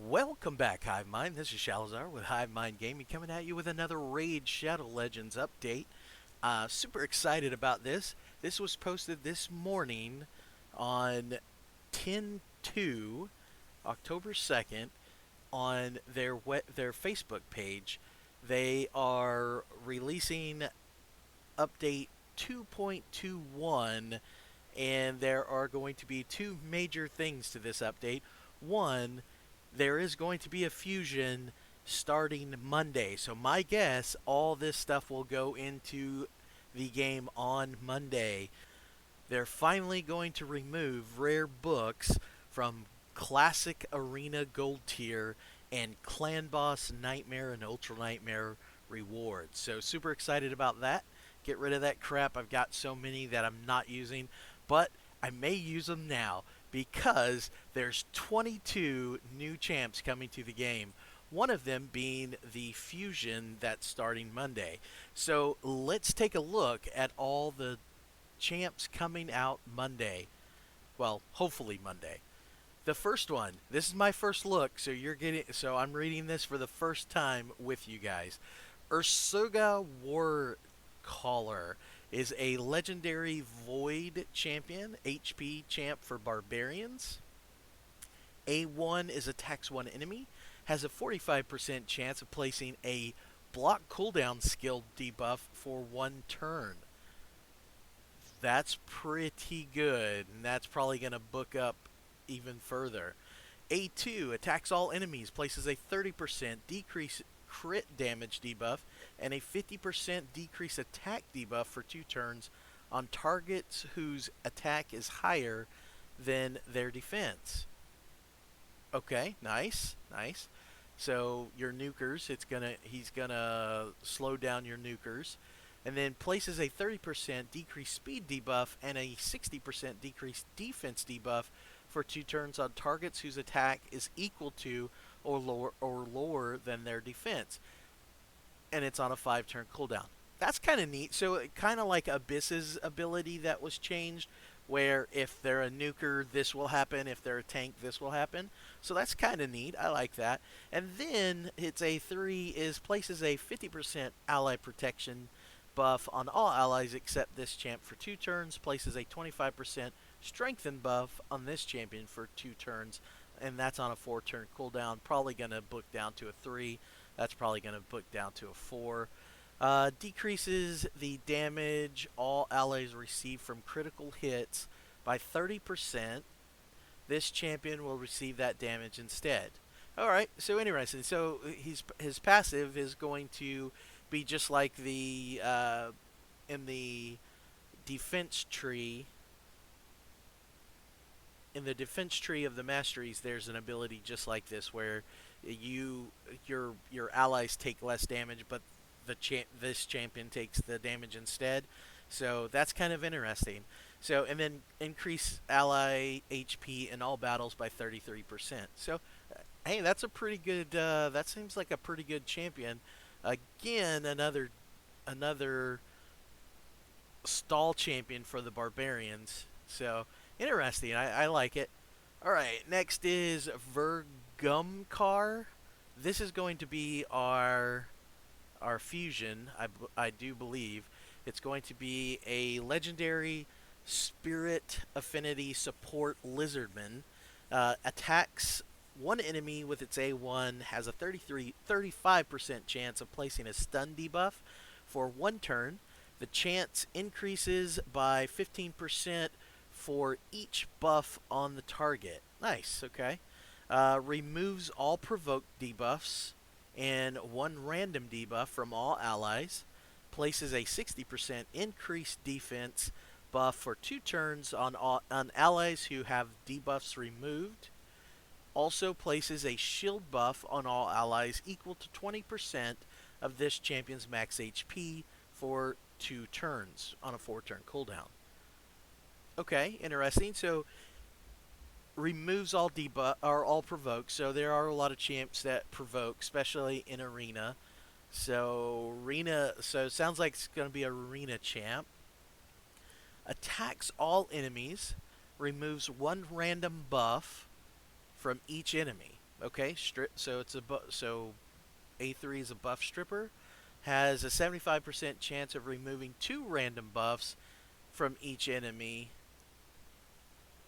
Welcome back, Hive Mind. This is Shalazar with Hive Mind Gaming coming at you with another Raid Shadow Legends update. Super excited about this. This was posted this morning on 10/2, October 2nd, on their Facebook page. They are releasing update 2.21, and there are going to be two major things to this update. One, there is going to be a fusion starting Monday. So my guess, all this stuff will go into the game on Monday. They're finally going to remove rare books from Classic Arena Gold Tier and Clan Boss Nightmare and Ultra Nightmare rewards. So super excited about that. Get rid of that crap. I've got so many that I'm not using, but I may use them now because there's 22 new champs coming to the game. One of them being the fusion that's starting Monday. So let's take a look at all the champs coming out Monday. Well, hopefully Monday. The first one, this is my first look, so I'm reading this for the first time with you guys. Ursuga Warcaller is a legendary Void champion, HP champ for barbarians. A1 is attacks one enemy, has a 45% chance of placing a block cooldown skill debuff for one turn. That's pretty good, and that's probably going to book up even further. A2 attacks all enemies, places a 30% decrease crit damage debuff and a 50% decrease attack debuff for 2 turns on targets whose attack is higher than their defense. Okay, nice. So your nukers, he's gonna slow down your nukers, and then places a 30% decreased speed debuff and a 60% decreased defense debuff for 2 turns on targets whose attack is equal to or lower than their defense. And it's on a 5-turn cooldown. That's kind of neat. So kind of like Abyss's ability that was changed, where if they're a nuker, this will happen. If they're a tank, this will happen. So that's kind of neat. I like that. And then its A3 places a 50% ally protection buff on all allies except this champ for 2 turns. Places a 25% strengthen buff on this champion for 2 turns. And that's on a 4-turn cooldown. Probably going to book down to a 3. That's probably going to book down to a 4. Decreases the damage all allies receive from critical hits by 30%. This champion will receive that damage instead. Alright, so interesting. So his passive is going to be just like the in the defense tree. In the defense tree of the masteries, there's an ability just like this where your allies take less damage, but this champion takes the damage instead. So that's kind of interesting. So and then increase ally HP in all battles by 33%. So hey, that's a pretty good. That seems like a pretty good champion. Again, another stall champion for the barbarians. So interesting. I like it. Alright, next is Vergumcar. This is going to be our fusion, I do believe. It's going to be a legendary spirit affinity support lizardman. Attacks one enemy with its A1, has a 35% chance of placing a stun debuff for 1 turn. The chance increases by 15% for each buff on the target. Nice, okay. Removes all provoked debuffs and 1 random debuff from all allies. Places a 60% increased defense buff for 2 turns on allies who have debuffs removed. Also places a shield buff on all allies equal to 20% of this champion's max HP for 2 turns on a 4-turn cooldown. Okay, interesting. So removes all debuff or all provoke. So there are a lot of champs that provoke, especially in arena. So it sounds like it's going to be a arena champ. Attacks all enemies, removes 1 random buff from each enemy. Okay, so it's so A3 is a buff stripper, has a 75% chance of removing 2 random buffs from each enemy.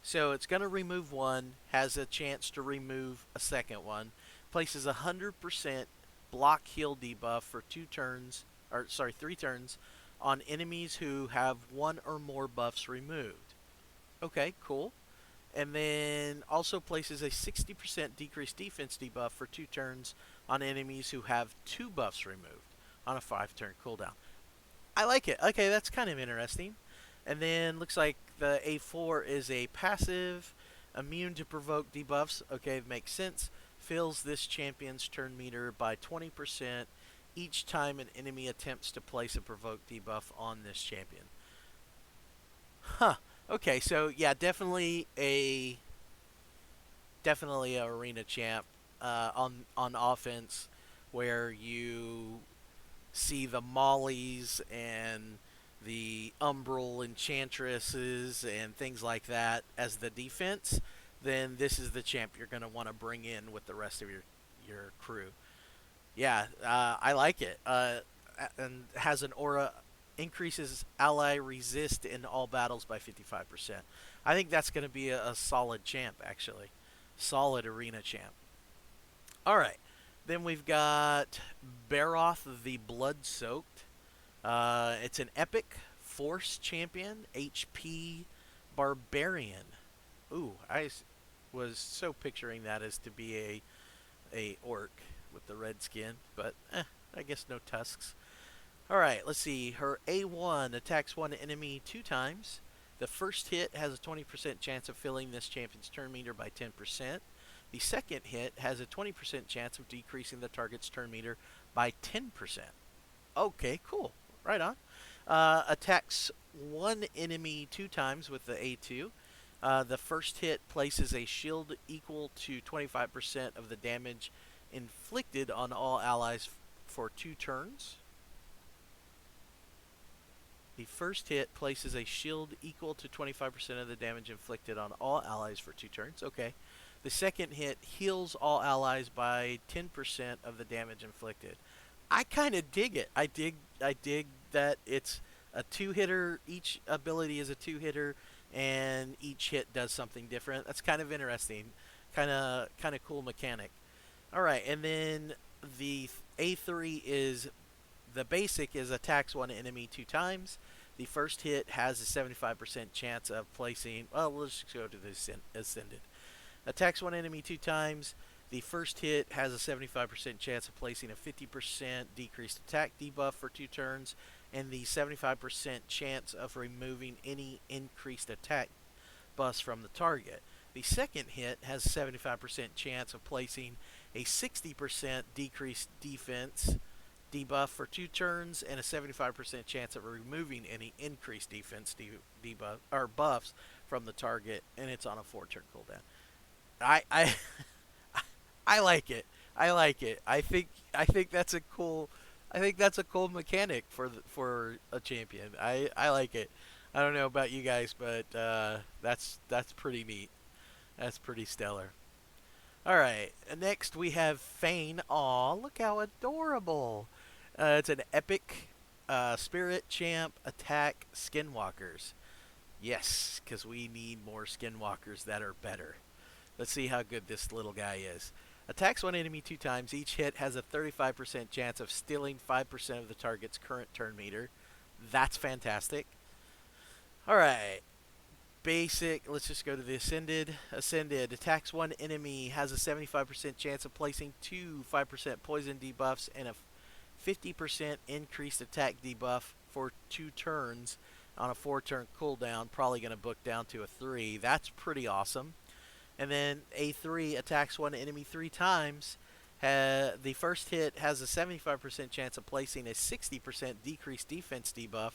So it's going to remove one, has a chance to remove a second one, places a 100% block heal debuff for 3 turns on enemies who have 1 or more buffs removed. Okay, cool. And then also places a 60% decreased defense debuff for 2 turns on enemies who have 2 buffs removed on a 5-turn cooldown. I like it. Okay, that's kind of interesting. And then looks like the A4 is a passive, immune to provoke debuffs. Okay, makes sense. Fills this champion's turn meter by 20% each time an enemy attempts to place a provoke debuff on this champion. Huh. Okay, so yeah, definitely a arena champ on offense, where you see the mollies and the umbral enchantresses and things like that as the defense, then this is the champ you're going to want to bring in with the rest of your crew. Yeah, I like it. And has an aura, increases ally resist in all battles by 55%. I think that's going to be a solid champ, actually. Solid arena champ. All right. Then we've got Baroth the Bloodsoaked. It's an epic force champion, HP barbarian. Ooh, was so picturing that as to be a orc with the red skin, but I guess no tusks. All right, let's see. Her A1 attacks one enemy 2 times. The first hit has a 20% chance of filling this champion's turn meter by 10%. The second hit has a 20% chance of decreasing the target's turn meter by 10%. Okay, cool. Right on. Attacks one enemy 2 times with the A2. The first hit places a shield equal to 25% of the damage inflicted on all allies for 2 turns. The first hit places a shield equal to 25% of the damage inflicted on all allies for 2 turns. Okay. The second hit heals all allies by 10% of the damage inflicted. I kind of dig it. I dig that it's a 2-hitter. Each ability is a 2-hitter, and each hit does something different. That's kind of interesting. Kind of cool mechanic. All right, and then the A3 is the basic is attacks one enemy 2 times. The first hit has a 75% chance of placing. Well, let's just go to the ascended. Attacks one enemy 2 times. The first hit has a 75% chance of placing a 50% decreased attack debuff for 2 turns, and the 75% chance of removing any increased attack buffs from the target. The second hit has a 75% chance of placing a 60% decreased defense debuff for 2 turns, and a 75% chance of removing any increased defense debuff or buffs from the target, and it's on a 4-turn cooldown. I I like it. I like it. I think that's a cool. I think that's a cool mechanic for a champion. I like it. I don't know about you guys, but that's pretty neat. That's pretty stellar. All right. Next we have Fane. Aw, look how adorable. It's an epic spirit champ attack skinwalkers. Yes, because we need more skinwalkers that are better. Let's see how good this little guy is. Attacks one enemy 2 times. Each hit has a 35% chance of stealing 5% of the target's current turn meter. That's fantastic. Alright. Basic. Let's just go to the Ascended. Ascended. Attacks one enemy. Has a 75% chance of placing 2 5% poison debuffs and a 50% increased attack debuff for 2 turns on a 4-turn cooldown. Probably going to book down to a 3. That's pretty awesome. And then A3 attacks one enemy 3 times. The first hit has a 75% chance of placing a 60% decreased defense debuff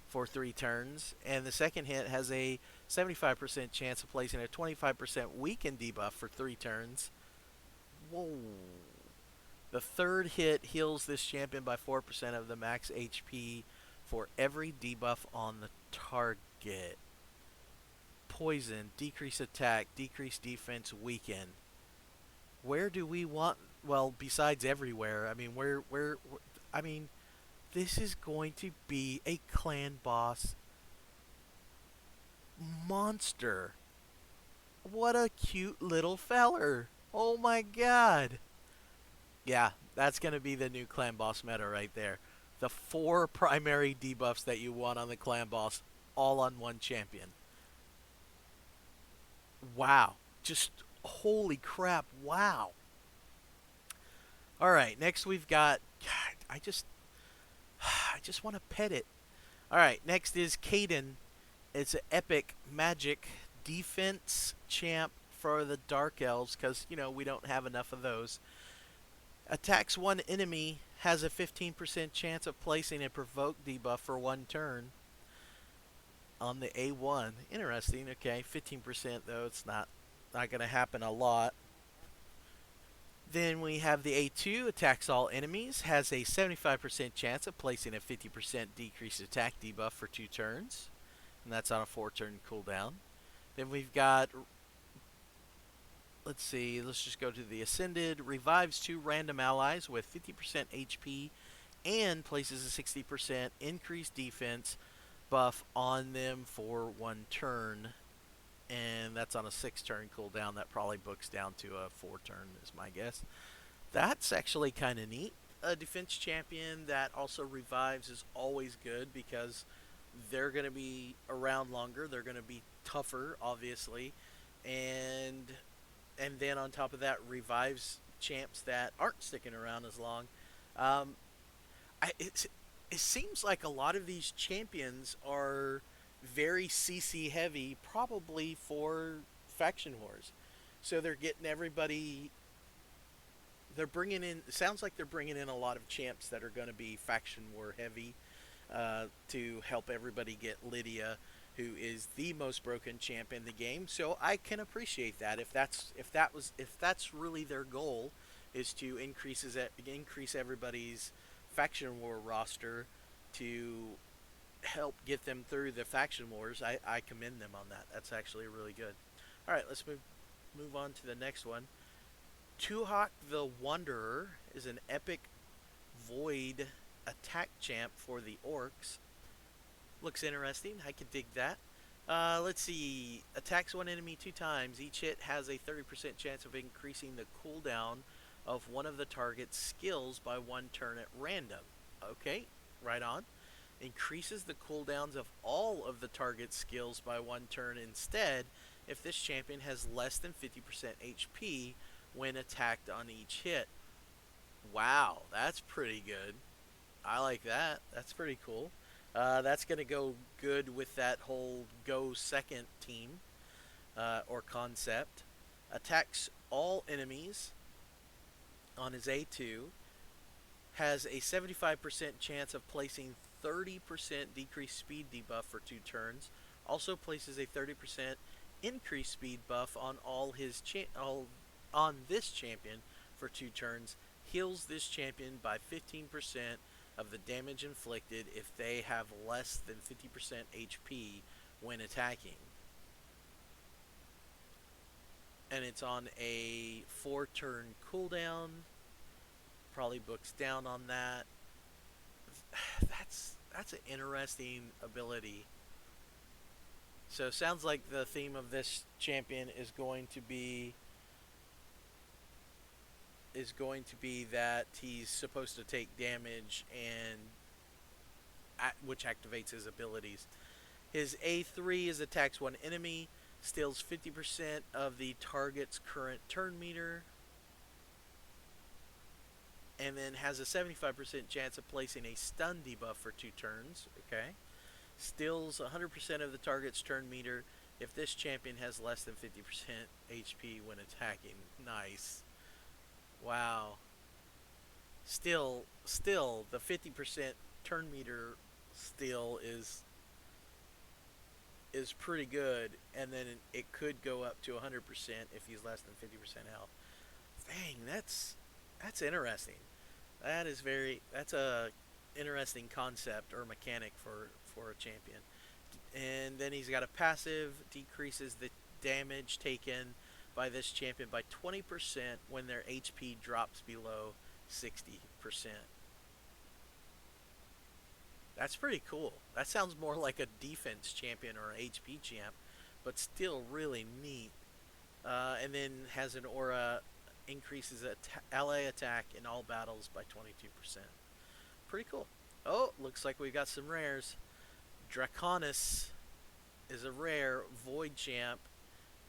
for 3 turns. And the second hit has a 75% chance of placing a 25% weakened debuff for 3 turns. Whoa. The third hit heals this champion by 4% of the max HP for every debuff on the target. Poison, decrease attack, decrease defense, weaken. Where do we want? Well, besides everywhere. I mean, I mean, this is going to be a clan boss monster. What a cute little feller. Oh my god. Yeah, that's going to be the new clan boss meta right there. The 4 primary debuffs that you want on the clan boss, all on one champion. Wow. Just holy crap. Wow. All right, next we've got God, I just want to pet it. All right, next is Kaden. It's an epic magic defense champ for the Dark Elves because, we don't have enough of those. Attacks one enemy, has a 15% chance of placing a provoke debuff for 1 turn on the A1. Interesting, okay. 15% though, it's not going to happen a lot. Then we have the A2, attacks all enemies, has a 75% chance of placing a 50% decreased attack debuff for 2 turns. And that's on a 4-turn cooldown. Then we've got, let's see, let's just go to the Ascended. Revives 2 random allies with 50% HP and places a 60% increased defense buff on them for 1 turn. And that's on a 6-turn cooldown. That probably books down to a 4-turn is my guess. That's actually kind of neat. A defense champion that also revives is always good because they're going to be around longer. They're going to be tougher, obviously. And then on top of that, revives champs that aren't sticking around as long. It seems like a lot of these champions are very CC heavy, probably for faction wars. So they're getting everybody. They're bringing in. It sounds like they're bringing in a lot of champs that are going to be faction war heavy to help everybody get Lydia, who is the most broken champ in the game. So I can appreciate that. If that's really their goal, is to increase everybody's faction war roster to help get them through the faction wars. I commend them on that. That's actually really good. All right, let's move on to the next one. Tuhok the Wanderer is an epic void attack champ for the orcs. Looks interesting. I could dig that. Let's see. Attacks one enemy 2 times. Each hit has a 30% chance of increasing the cooldown of one of the target's skills by 1 turn at random. Okay, right on. Increases the cooldowns of all of the target's skills by 1 turn instead if this champion has less than 50% HP when attacked on each hit. Wow, that's pretty good. I like that. That's pretty cool. That's going to go good with that whole go second team or concept. Attacks all enemies on his A2. Has a 75% chance of placing 30% decreased speed debuff for 2 turns. Also places a 30% increased speed buff on on this champion for 2 turns. Heals this champion by 15% of the damage inflicted if they have less than 50% HP when attacking. And it's on a 4-turn cooldown. Probably books down on that. That's an interesting ability. So sounds like the theme of this champion is going to be that he's supposed to take damage and which activates his abilities. His A3 is attacks one enemy, steals 50% of the target's current turn meter, and then has a 75% chance of placing a stun debuff for 2 turns. Okay. Steals 100% of the target's turn meter if this champion has less than 50% HP when attacking. Nice. Wow. Still, the 50% turn meter still is pretty good, and then it could go up to 100% if he's less than 50% health. Dang, that's interesting. That's a interesting concept or mechanic for a champion. And then he's got a passive, decreases the damage taken by this champion by 20% when their HP drops below 60%. That's pretty cool. That sounds more like a defense champion or an HP champ, but still really neat. And then has an aura, increases ally attack in all battles by 22%. Pretty cool. Oh, looks like we got some rares. Draconics is a rare Void Champ,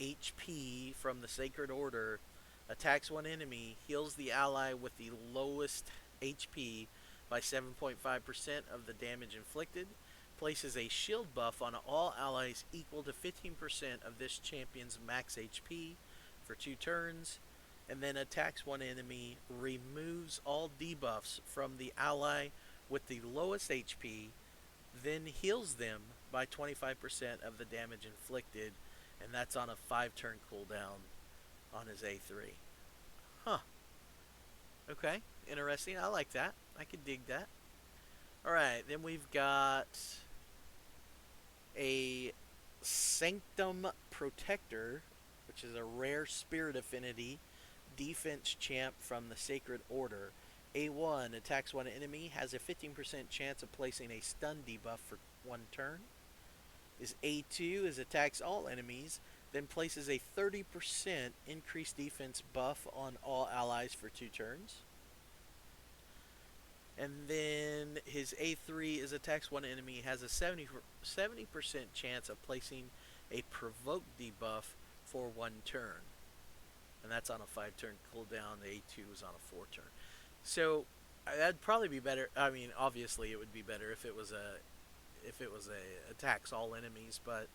HP from the Sacred Order, attacks one enemy, heals the ally with the lowest HP by 7.5% of the damage inflicted, places a shield buff on all allies equal to 15% of this champion's max HP for 2 turns, and then attacks one enemy, removes all debuffs from the ally with the lowest HP, then heals them by 25% of the damage inflicted, and that's on a 5-turn cooldown on his A3. Huh. Okay, interesting. I like that. I can dig that. Alright, then we've got a Sanctum Protector, which is a rare Spirit Affinity defense champ from the Sacred Order. A1 attacks one enemy, has a 15% chance of placing a stun debuff for 1 turn. His A2 is attacks all enemies, then places a 30% increased defense buff on all allies for 2 turns. And then his A3 is attacks one enemy, has a 70% chance of placing a provoke debuff for 1 turn. And that's on a 5-turn cooldown. The A2 is on a 4-turn. So that'd probably be better. I mean, obviously it would be better if it was a attacks all enemies, but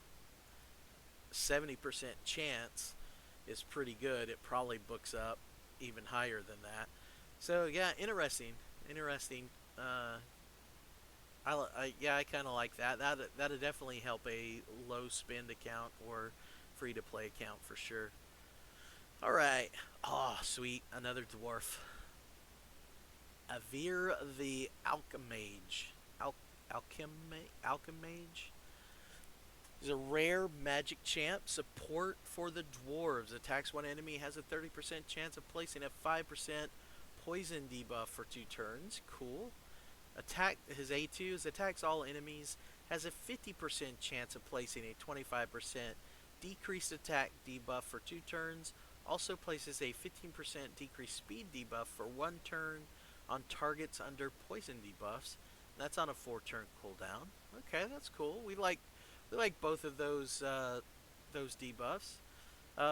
70% chance is pretty good. It probably books up even higher than that. So yeah, interesting. I kind of like that. That'd definitely help a low spend account or free to play account for sure. All right. Oh, sweet, another dwarf. Avir the Alca Mage. Alca Mage is a rare magic champ. Support for the dwarves. Attacks one enemy. Has a 30% chance of placing a 5% poison debuff for 2 turns. Cool. His A2 is attacks all enemies. Has a 50% chance of placing a 25% decreased attack debuff for 2 turns. Also places a 15% decreased speed debuff for 1 turn on targets under poison debuffs. That's on a 4-turn cooldown. Okay, that's cool. We like both of those debuffs.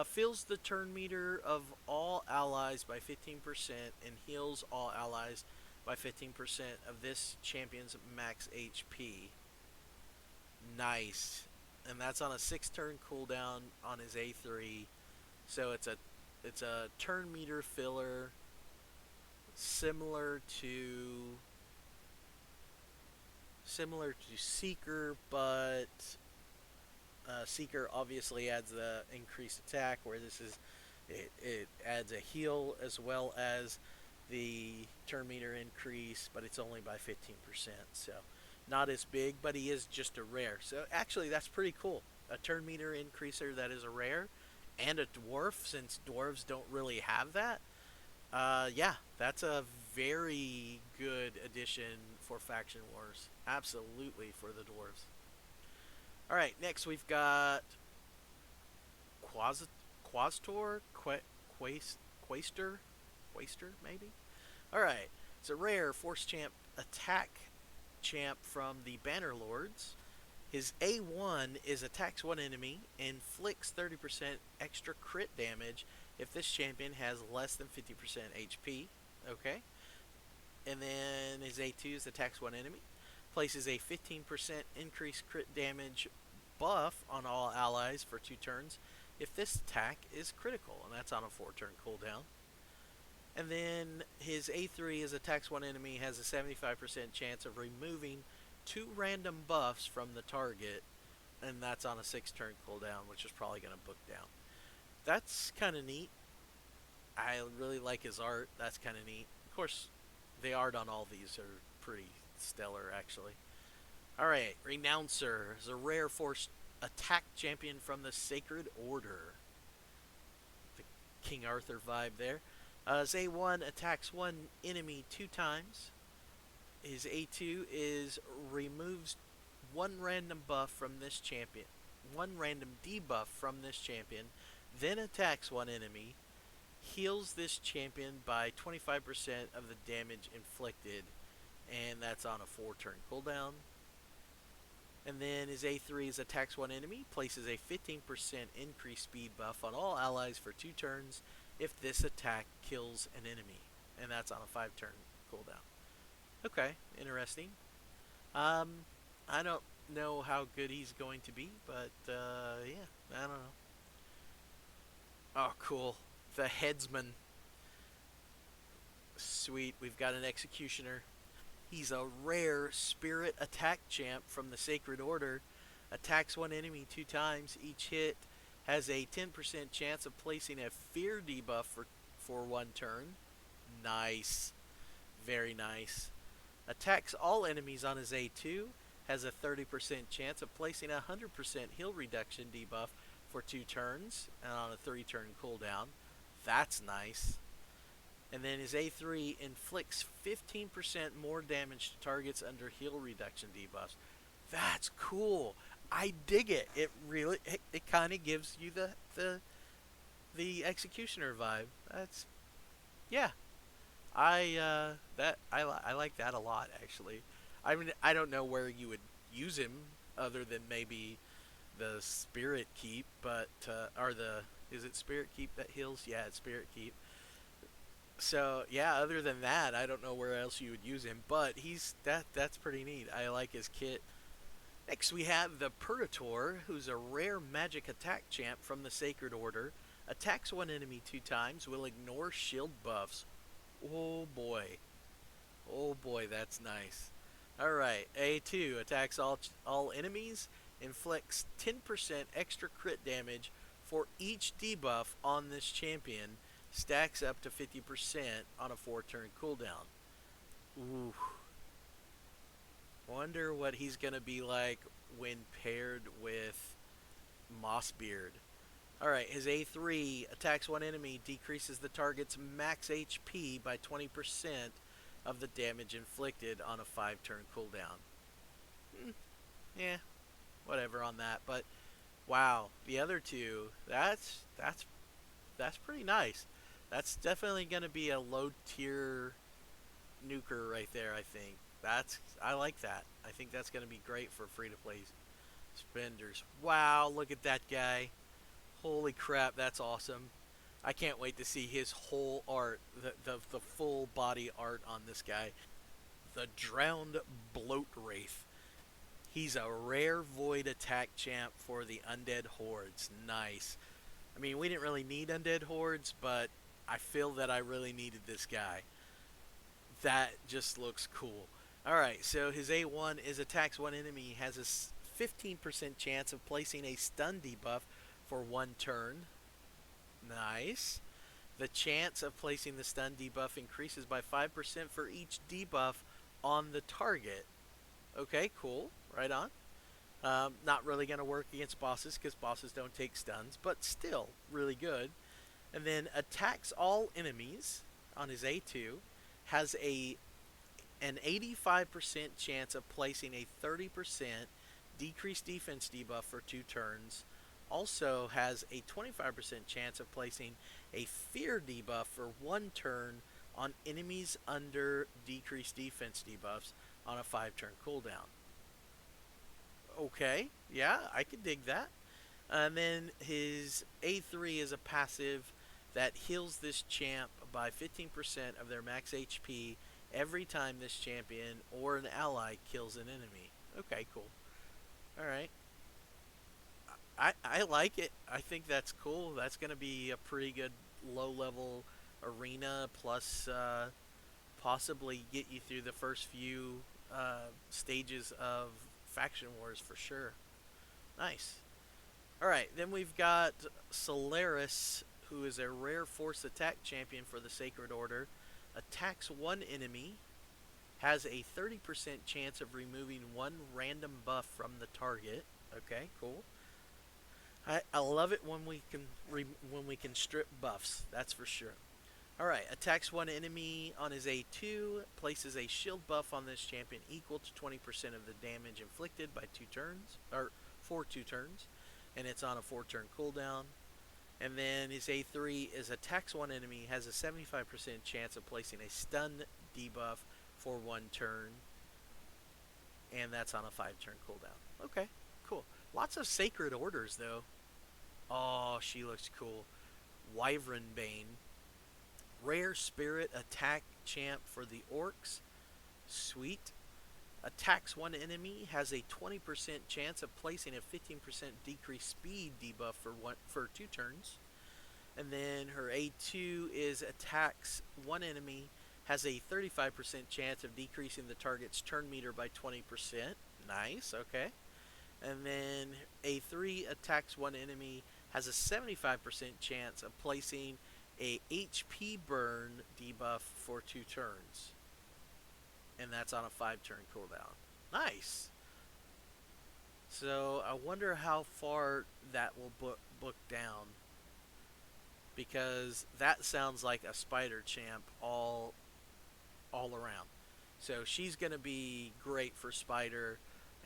Fills the turn meter of all allies by 15% and heals all allies by 15% of this champion's max HP. Nice. And that's on a 6-turn cooldown on his A3. So it's a turn meter filler similar to Seeker, but Seeker obviously adds the increased attack, where this is it adds a heal as well as the turn meter increase, but it's only by 15%, so not as big, but he is just a rare. So actually that's pretty cool. A turn meter increaser that is a rare, and a dwarf, since dwarves don't really have that. Yeah, that's a very good addition for Faction Wars. Absolutely for the dwarves. Alright, next we've got Quastor? Quaster, maybe? Alright, it's a rare Force Champ attack champ from the Bannerlords. His A1 is attacks one enemy, inflicts 30% extra crit damage if this champion has less than 50% HP. Okay. And then his A2 is attacks one enemy, places a 15% increased crit damage buff on all allies for 2 turns if this attack is critical, and that's on a 4-turn cooldown. And then his A3 is attacks one enemy, has a 75% chance of removing 2 random buffs from the target, and that's on a 6-turn cooldown, which is probably going to book down. That's kind of neat. I really like his art. That's kind of neat. Of course, the art on all these are pretty stellar, actually. Alright, Renouncer is a rare force attack champion from the Sacred Order. King Arthur vibe there. His A1 attacks one enemy 2 times. His A2 is removes one random buff from this champion, one random debuff from this champion, then attacks one enemy, heals this champion by 25% of the damage inflicted, and that's on a 4-turn cooldown. And then his A3 is attacks one enemy, places a 15% increased speed buff on all allies for 2 turns if this attack kills an enemy, and that's on a 5-turn cooldown. Okay, interesting. I don't know how good he's going to be, but yeah, I don't know. Oh, cool. The Headsman. Sweet, we've got an Executioner. He's a rare spirit attack champ from the Sacred Order. Attacks one enemy 2 times. Each hit has a 10% chance of placing a fear debuff for 1 turn. Nice. Very nice. Attacks all enemies on his A2. Has a 30% chance of placing a 100% heal reduction debuff for 2 turns and on a 3-turn cooldown. That's nice. And then his A3 inflicts 15% more damage to targets under heal reduction debuffs. That's cool. I dig it. It really, it kind of gives you the Executioner vibe. That's, yeah. I like that a lot, actually. I mean, I don't know where you would use him other than maybe the Spirit Keep, but is it Spirit Keep that heals? Yeah, it's Spirit Keep. So yeah, other than that, I don't know where else you would use him, but that's pretty neat. I like his kit. Next we have the Purgator, who's a rare magic attack champ from the Sacred Order. Attacks one enemy 2 times, will ignore shield buffs. Oh boy. Oh boy, that's nice. Alright, A2 attacks all enemies, inflicts 10% extra crit damage for each debuff on this champion, stacks up to 50% on a 4-turn cooldown. Ooh. Wonder what he's going to be like when paired with Mossbeard. Alright, his A3 attacks one enemy, decreases the target's max HP by 20% of the damage inflicted on a 5-turn cooldown. Yeah, whatever on that. But wow, the other two, that's pretty nice. That's definitely going to be a low tier nuker right there. I think I like that. I think that's going to be great for free to play spenders. Wow, look at that guy. Holy crap, that's awesome. I can't wait to see his whole art, the full body art on this guy. The Drowned Bloat Wraith. He's a rare void attack champ for the Undead Hordes. Nice. I mean, we didn't really need Undead Hordes, but I feel that I really needed this guy. That just looks cool. Alright, so his A1 is attacks one enemy, has a 15% chance of placing a stun debuff for 1 turn. Nice. The chance of placing the stun debuff increases by 5% for each debuff on the target. Okay, cool. Right on. Not really going to work against bosses because bosses don't take stuns, but still really good. And then attacks all enemies on his A2. Has an 85% chance of placing a 30% decreased defense debuff for 2 turns. Also has a 25% chance of placing a fear debuff for 1 turn on enemies under decreased defense debuffs on a 5-turn cooldown. Okay, yeah, I could dig that. And then his A3 is a passive that heals this champ by 15% of their max HP every time this champion or an ally kills an enemy. Okay, cool. Alright. I like it. I think that's cool. That's going to be a pretty good low-level arena, plus possibly get you through the first few stages of Faction Wars for sure. Nice. Alright, then we've got Solaris, who is a rare force attack champion for the Sacred Order. Attacks one enemy, has a 30% chance of removing 1 random buff from the target. Okay, cool. I love it when we can strip buffs. That's for sure. All right, attacks one enemy on his A2, places a shield buff on this champion equal to 20% of the damage inflicted by 2 turns, or for 2 turns, and it's on a 4-turn cooldown. And then his A3 is attacks one enemy, has a 75% chance of placing a stun debuff for 1 turn, and that's on a 5-turn cooldown. Okay, cool. Lots of sacred orders, though. Oh, she looks cool. Wyvernbane. Rare spirit attack champ for the orcs. Sweet. Attacks one enemy, has a 20% chance of placing a 15% decreased speed debuff for 2 turns. And then her A2 is attacks one enemy, has a 35% chance of decreasing the target's turn meter by 20%. Nice, okay. And then A3 attacks one enemy, has a 75% chance of placing a HP burn debuff for 2 turns. And that's on a 5-turn cooldown. Nice. So I wonder how far that will book down. Because that sounds like a spider champ all around. So she's going to be great for spider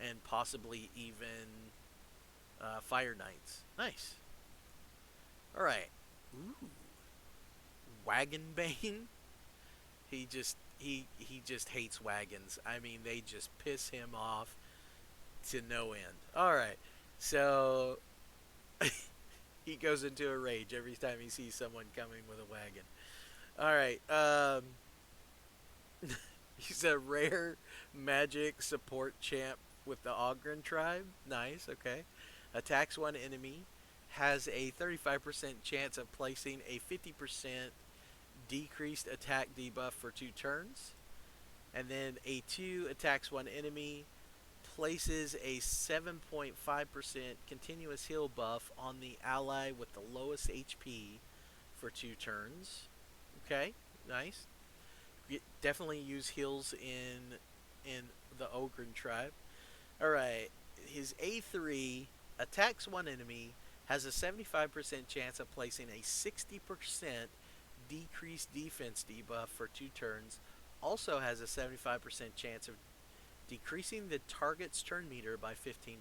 and possibly even fire knights. Nice. All right. Ooh. Wyvernbane. He just hates wagons. I mean, they just piss him off to no end. All right. So he goes into a rage every time he sees someone coming with a wagon. All right. He's a rare magic support champ with the Ogre tribe. Nice. Okay. Attacks one enemy. Has a 35% chance of placing a 50% decreased attack debuff for 2 turns. And then A2 attacks one enemy, places a 7.5% continuous heal buff on the ally with the lowest HP for 2 turns. Okay, nice. Definitely use heals in the Ogre tribe. Alright, his A3 attacks one enemy, has a 75% chance of placing a 60% decreased defense debuff for 2 turns. Also has a 75% chance of decreasing the target's turn meter by 15%.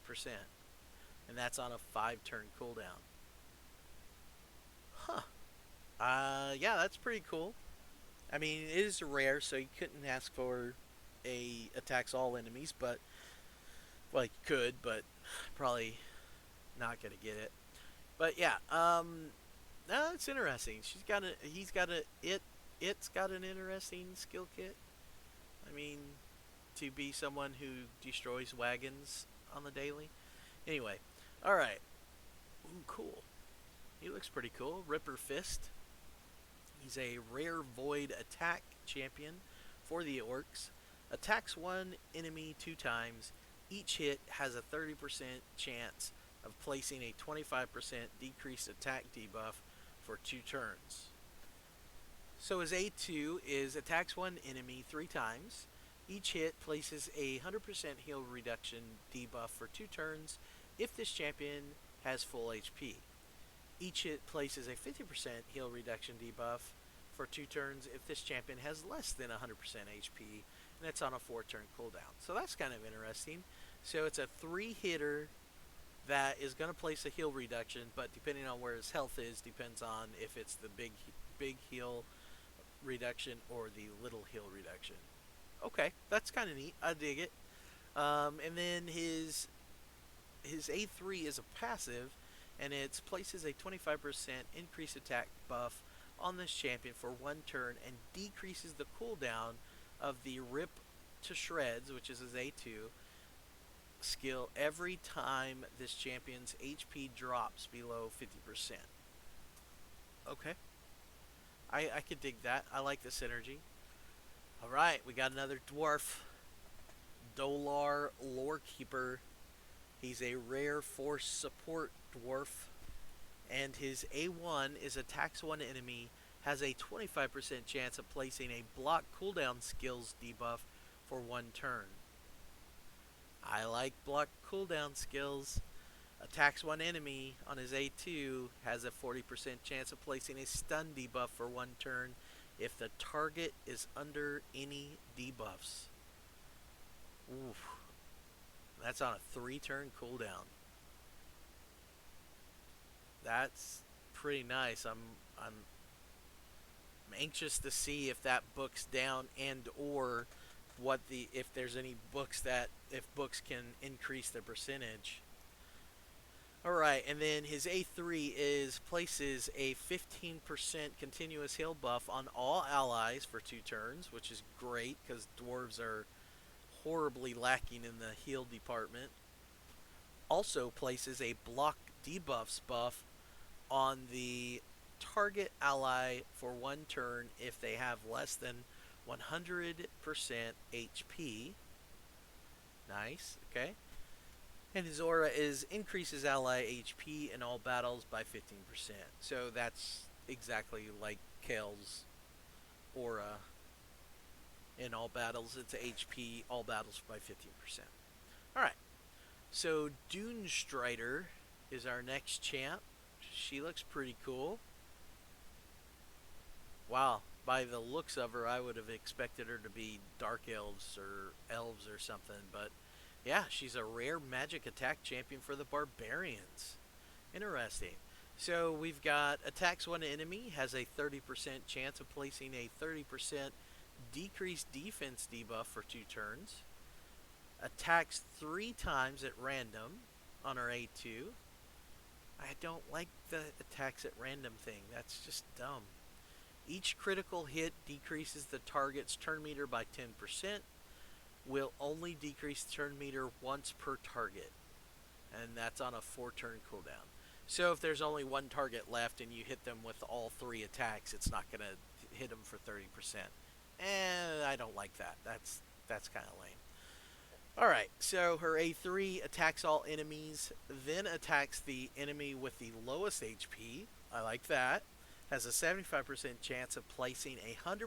And that's on a 5-turn cooldown. Huh. Yeah, that's pretty cool. I mean, it is rare, so you couldn't ask for a attacks all enemies, but well, you could, but probably not gonna get it. But yeah, no, it's interesting. It's got an interesting skill kit. I mean, to be someone who destroys wagons on the daily. Anyway, all right. Ooh, cool. He looks pretty cool. Ripper Fist. He's a rare void attack champion for the orcs. Attacks one enemy 2 times. Each hit has a 30% chance of placing a 25% decreased attack debuff for 2 turns. So his A2 is attacks one enemy 3 times. Each hit places a 100% heal reduction debuff for 2 turns if this champion has full HP. Each hit places a 50% heal reduction debuff for 2 turns if this champion has less than 100% HP, and it's on a 4-turn cooldown. So that's kind of interesting. So it's a 3-hitter that is going to place a heal reduction, but depending on where his health is, depends on if it's the big heal reduction or the little heal reduction. Okay, that's kind of neat. I dig it. And then his A3 is a passive, and it places a 25% increased attack buff on this champion for 1 turn and decreases the cooldown of the Rip to Shreds, which is his A2 skill, every time this champion's HP drops below 50%. Okay. I could dig that. I like the synergy. Alright, we got another dwarf. Dolar Lorekeeper. He's a rare force support dwarf. And his A1 is attacks one enemy, has a 25% chance of placing a block cooldown skills debuff for 1 turn. I like block cooldown skills. Attacks one enemy on his A2, has a 40% chance of placing a stun debuff for 1 turn if the target is under any debuffs. Oof. That's on a 3-turn cooldown. That's pretty nice. I'm anxious to see if that book's down, and or if there's any books if books can increase the percentage. Alright, and then his A3 places a 15% continuous heal buff on all allies for 2 turns, which is great because dwarves are horribly lacking in the heal department. Also places a block debuffs buff on the target ally for 1 turn if they have less than 100% HP. Nice, okay. And his aura increases ally HP in all battles by 15%. So that's exactly like Kale's aura. In all battles, it's HP, all battles by 15%. Alright, so Dune Strider is our next champ. She looks pretty cool. Wow, by the looks of her, I would have expected her to be Dark Elves or something, but yeah, she's a rare magic attack champion for the Barbarians. Interesting. So we've got attacks one enemy, has a 30% chance of placing a 30% decreased defense debuff for 2 turns. Attacks 3 times at random on her A2. I don't like the attacks at random thing. That's just dumb. Each critical hit decreases the target's turn meter by 10%. Will only decrease turn meter once per target. And that's on a 4-turn cooldown. So if there's only 1 target left and you hit them with all 3 attacks, it's not going to hit them for 30%. And I don't like that. That's kind of lame. Alright, so her A3 attacks all enemies, then attacks the enemy with the lowest HP. I like that. Has a 75% chance of placing a 100%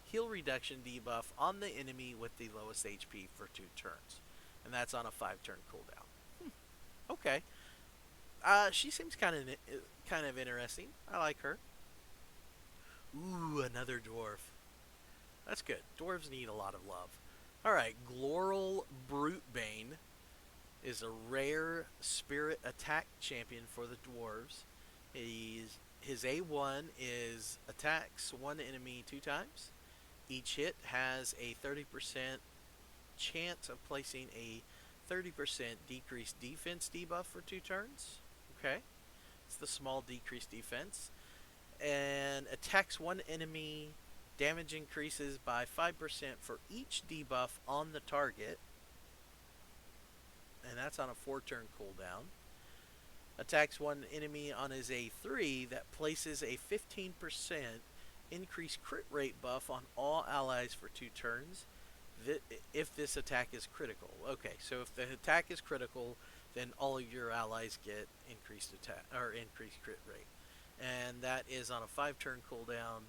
heal reduction debuff on the enemy with the lowest HP for 2 turns. And that's on a 5-turn cooldown. Okay. She seems kind of interesting. I like her. Ooh, another dwarf. That's good. Dwarves need a lot of love. Alright, Gloral Brutebane is a rare spirit attack champion for the dwarves. His A1 is attacks 1 enemy 2 times. Each hit has a 30% chance of placing a 30% decreased defense debuff for 2 turns. Okay. It's the small decreased defense. And attacks 1 enemy. Damage increases by 5% for each debuff on the target. And that's on a 4-turn cooldown. Attacks 1 enemy on his A3 that places a 15% increased crit rate buff on all allies for 2 turns if this attack is critical. Okay, so if the attack is critical, then all of your allies get increased attack or increased crit rate. And that is on a 5-turn cooldown.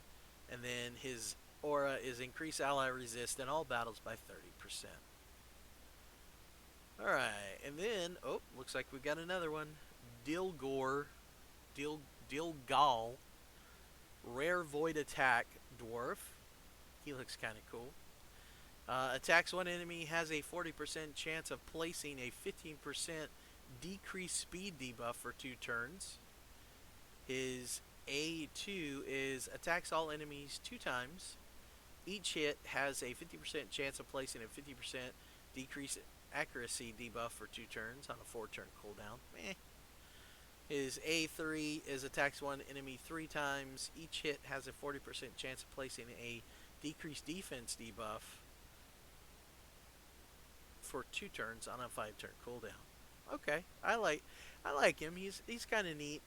And then his aura is increase ally resist in all battles by 30%. Alright, and then, looks like we've got another one. Dilgore, Dilgale, rare void attack dwarf. He looks kind of cool. Attacks 1 enemy, has a 40% chance of placing a 15% decreased speed debuff for 2 turns. His A2 is attacks all enemies 2 times. Each hit has a 50% chance of placing a 50% decreased accuracy debuff for 2 turns on a 4-turn cooldown. Meh. His A3 is attacks 1 enemy 3 times. Each hit has a 40% chance of placing a decreased defense debuff for 2 turns on a 5-turn cooldown. Okay, I like him. He's kind of neat.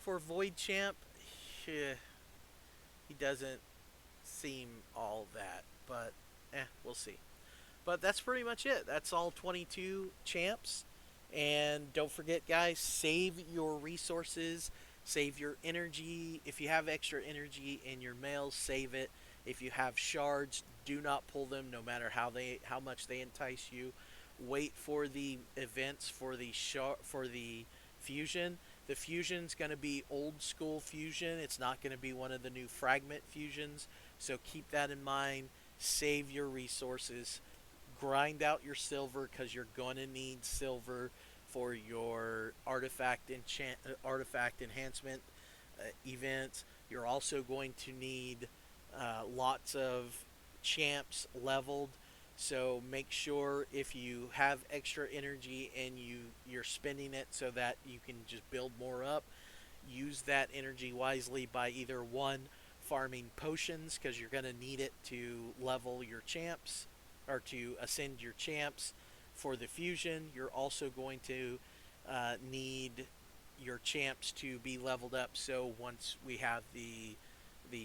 For Void Champ, he doesn't seem all that, but we'll see. But that's pretty much it. That's all 22 champs. And don't forget, guys, save your resources, save your energy. If you have extra energy in your mails, save it. If you have shards, do not pull them, no matter how much they entice you. wait for the events for the fusion. The fusion's going to be old school fusion. It's not going to be one of the new fragment fusions. So keep that in mind. Save your resources. Grind out your silver because you're going to need silver for your artifact enhancement events. You're also going to need lots of champs leveled. So make sure if you have extra energy and you're spending it so that you can just build more up, use that energy wisely by either one, farming potions because you're going to need it to level your champs or to ascend your champs. For the fusion, you're also going to need your champs to be leveled up, so once we have the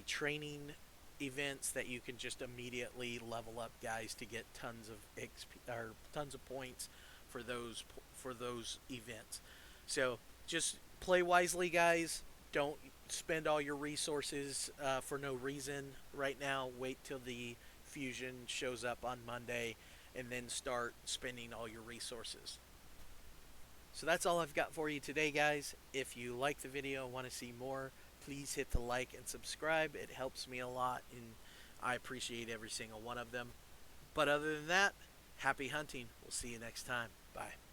training events that you can just immediately level up guys to get tons of XP or tons of points for those events. So just play wisely, guys. Don't spend all your resources for no reason right now. Wait till the fusion shows up on Monday and then start spending all your resources. So that's all I've got for you today, guys. If you like the video and want to see more, please hit the like and subscribe. It helps me a lot, and I appreciate every single one of them. But other than that, happy hunting. We'll see you next time. Bye.